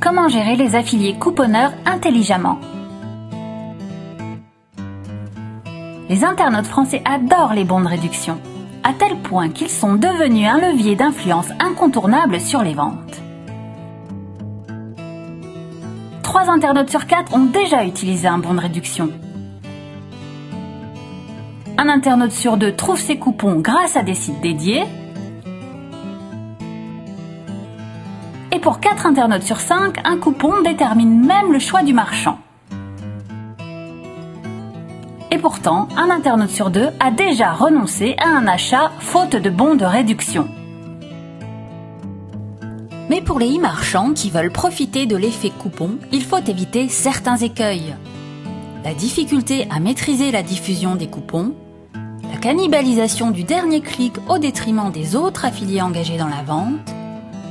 comment gérer les affiliés couponneurs intelligemment. Les internautes français adorent les bons de réduction, à tel point qu'ils sont devenus un levier d'influence incontournable sur les ventes. 3 internautes sur 4 ont déjà utilisé un bon de réduction. Un internaute sur 2 trouve ses coupons grâce à des sites dédiés. Et pour 4 internautes sur 5, un coupon détermine même le choix du marchand. Et pourtant, un internaute sur 2 a déjà renoncé à un achat faute de bons de réduction. Mais pour les e-marchands qui veulent profiter de l'effet coupon, il faut éviter certains écueils. La difficulté à maîtriser la diffusion des coupons, la cannibalisation du dernier clic au détriment des autres affiliés engagés dans la vente,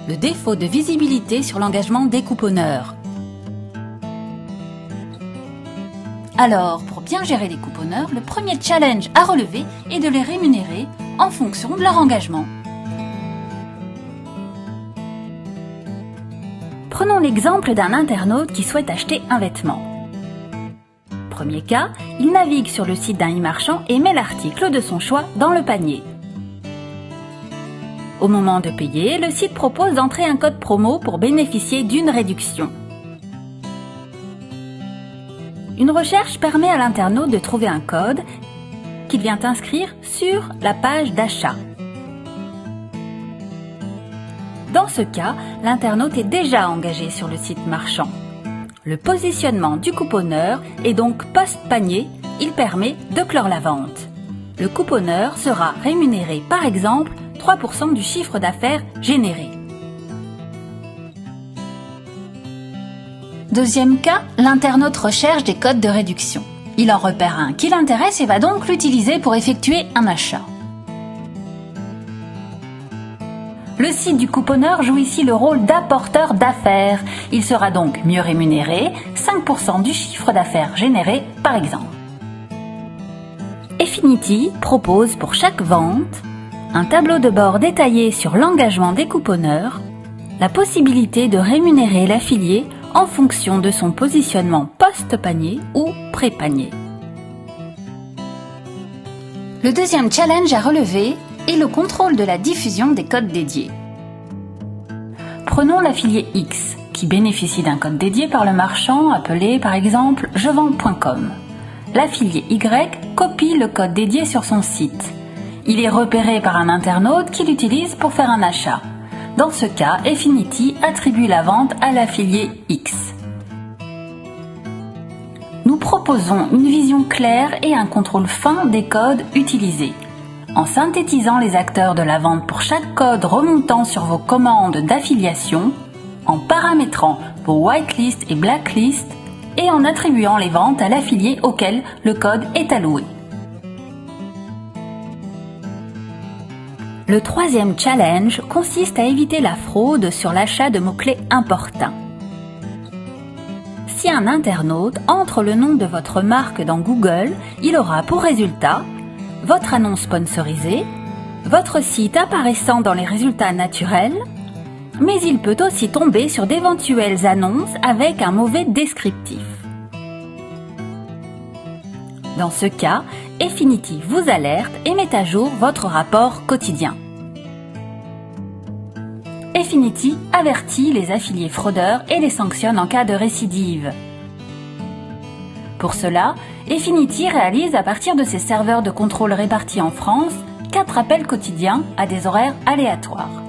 le défaut de visibilité sur l'engagement des couponneurs. Alors, pour bien gérer les couponneurs, le premier challenge à relever est de les rémunérer en fonction de leur engagement. Prenons l'exemple d'un internaute qui souhaite acheter un vêtement. Premier cas, il navigue sur le site d'un e-marchand et met l'article de son choix dans le panier. Au moment de payer, le site propose d'entrer un code promo pour bénéficier d'une réduction. Une recherche permet à l'internaute de trouver un code qu'il vient inscrire sur la page d'achat. Dans ce cas, l'internaute est déjà engagé sur le site marchand. Le positionnement du couponneur est donc post-panier, il permet de clore la vente. Le couponneur sera rémunéré par exemple 3% du chiffre d'affaires généré. Deuxième cas, l'internaute recherche des codes de réduction. Il en repère un qui l'intéresse et va donc l'utiliser pour effectuer un achat. Le site du couponneur joue ici le rôle d'apporteur d'affaires. Il sera donc mieux rémunéré, 5% du chiffre d'affaires généré par exemple. Effinity propose pour chaque vente un tableau de bord détaillé sur l'engagement des couponneurs, la possibilité de rémunérer l'affilié en fonction de son positionnement post-panier ou pré-panier. Le deuxième challenge à relever est le contrôle de la diffusion des codes dédiés. Prenons l'affilié X, qui bénéficie d'un code dédié par le marchand appelé par exemple jevends.com. L'affilié Y copie le code dédié sur son site. Il est repéré par un internaute qui l'utilise pour faire un achat. Dans ce cas, Effinity attribue la vente à l'affilié X. Nous proposons une vision claire et un contrôle fin des codes utilisés. En synthétisant les acteurs de la vente pour chaque code remontant sur vos commandes d'affiliation, en paramétrant vos whitelist et blacklist et en attribuant les ventes à l'affilié auquel le code est alloué. Le troisième challenge consiste à éviter la fraude sur l'achat de mots-clés importuns. Si un internaute entre le nom de votre marque dans Google, il aura pour résultat votre annonce sponsorisée, votre site apparaissant dans les résultats naturels, mais il peut aussi tomber sur d'éventuelles annonces avec un mauvais descriptif. Dans ce cas, Effinity vous alerte et met à jour votre rapport quotidien. Effinity avertit les affiliés fraudeurs et les sanctionne en cas de récidive. Pour cela, Effinity réalise à partir de ses serveurs de contrôle répartis en France 4 appels quotidiens à des horaires aléatoires.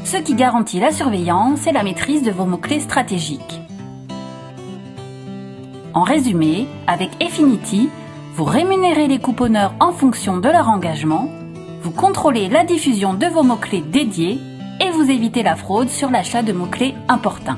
Ce qui garantit la surveillance et la maîtrise de vos mots-clés stratégiques. En résumé, avec Effinity, vous rémunérez les couponneurs en fonction de leur engagement, vous contrôlez la diffusion de vos mots-clés dédiés et vous évitez la fraude sur l'achat de mots-clés importuns.